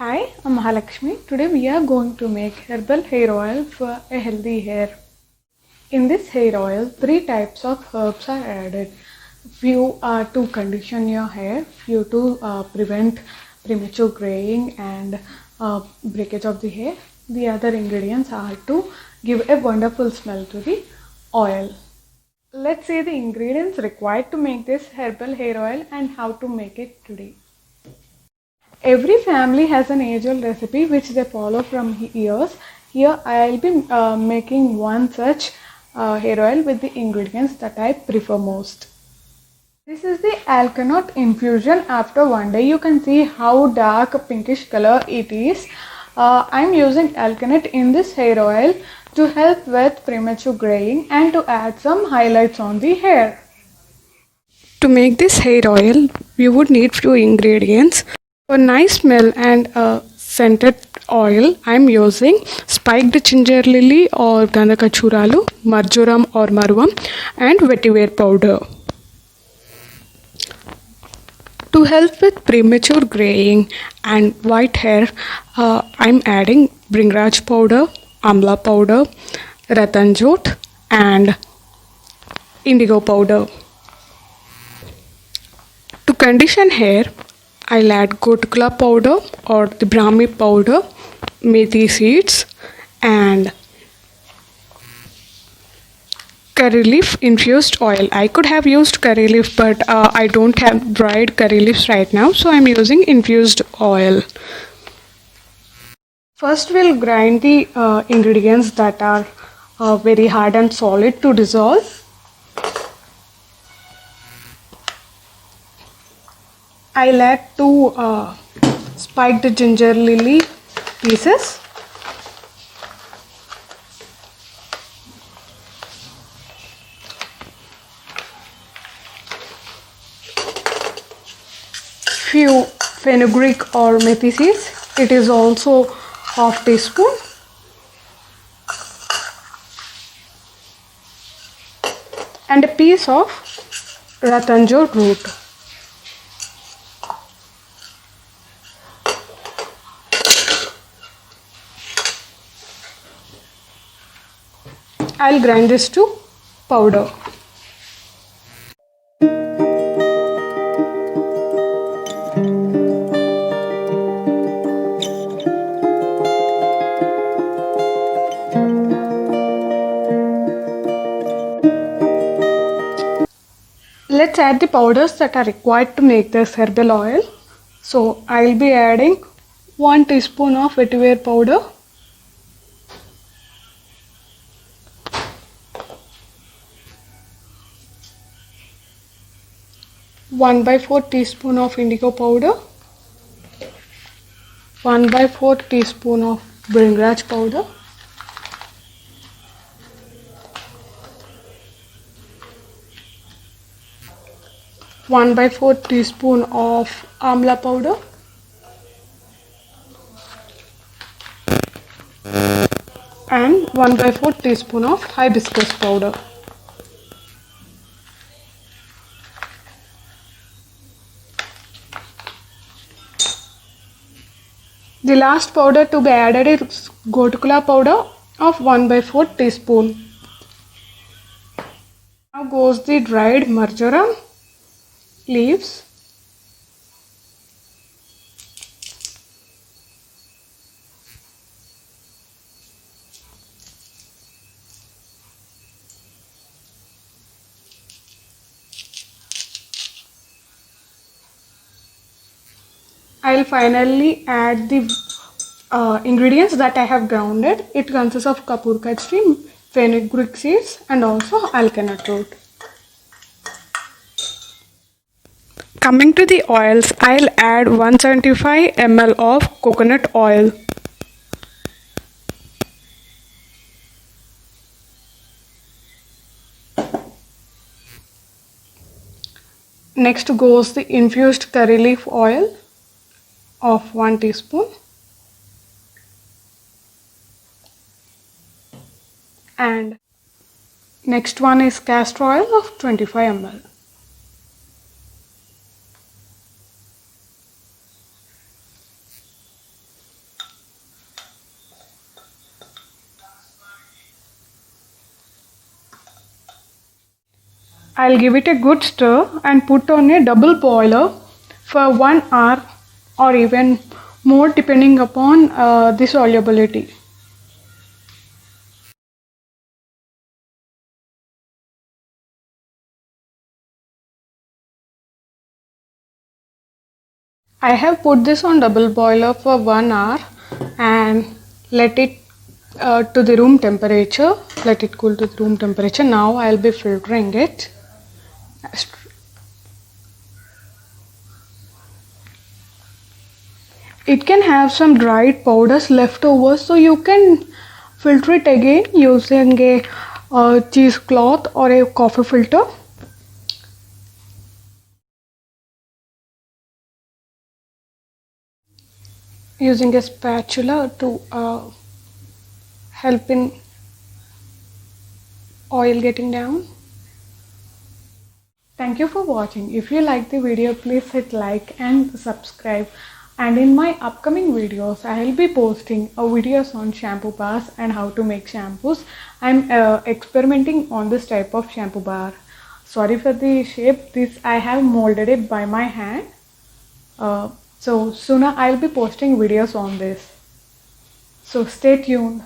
Hi, I'm Mahalakshmi. Today we are going to make herbal hair oil for a healthy hair. In this hair oil, three types of herbs are added. Few are to condition your hair, few to prevent premature graying and breakage of the hair. The other ingredients are to give a wonderful smell to the oil. Let's see the ingredients required to make this herbal hair oil and how to make it today. Every family has an age-old recipe which they follow from years. Here I'll be making one such hair oil with the ingredients that I prefer most. This is the alkanet infusion. After one day you can see how dark pinkish color it is. I'm using alkanet in this hair oil to help with premature graying and to add some highlights on the hair. To make this hair oil, we would need few ingredients. For nice smell and scented oil, I'm using spiked ginger lily or ganakachuralu, marjoram or marvam, and vetiver powder. To help with premature graying and white hair, I'm adding bringraj powder, amla powder, ratanjot, and indigo powder. To condition hair, I'll add gotkula powder or the brahmi powder, methi seeds, and curry leaf infused oil. I could have used curry leaf, but I don't have dried curry leaves right now, so I'm using infused oil. First, we'll grind the ingredients that are very hard and solid to dissolve. I'll add 2 spiked ginger lily pieces. Few fenugreek or methi seeds. It is also half teaspoon. And a piece of ratanjot root. I'll grind this to powder. Let's add the powders that are required to make this herbal oil. So I'll be adding 1 teaspoon of vetiver powder, 1/4 teaspoon of indigo powder, 1/4 teaspoon of bringraj powder, one by 4 teaspoon of amla powder, and 1/4 teaspoon of hibiscus powder. The last powder to be added is gotkula powder of 1/4 teaspoon. Now goes the dried marjoram leaves, I'll finally add the ingredients that I have grounded. It consists of kapur kachri, fenugreek seeds, and also alkanet root. Coming to the oils, I'll add 175 ml of coconut oil. Next goes the infused curry leaf oil of 1 teaspoon. And next one is castor oil of 25 ml. I'll give it a good stir and put on a double boiler for 1 hour or even more depending upon the solubility. I have put this on double boiler for 1 hour and let it to the room temperature. Let it cool to the room temperature. Now I'll be filtering it. It can have some dried powders left over, so you can filter it again using a cheesecloth or a coffee filter. Using a spatula to help in oil getting down. Thank you for watching. If you like the video, please hit like and subscribe. And in my upcoming videos, I will be posting videos on shampoo bars and how to make shampoos. I'm experimenting on this type of shampoo bar. Sorry for the shape. This I have molded it by my hand. So soon I'll be posting videos on this. So stay tuned.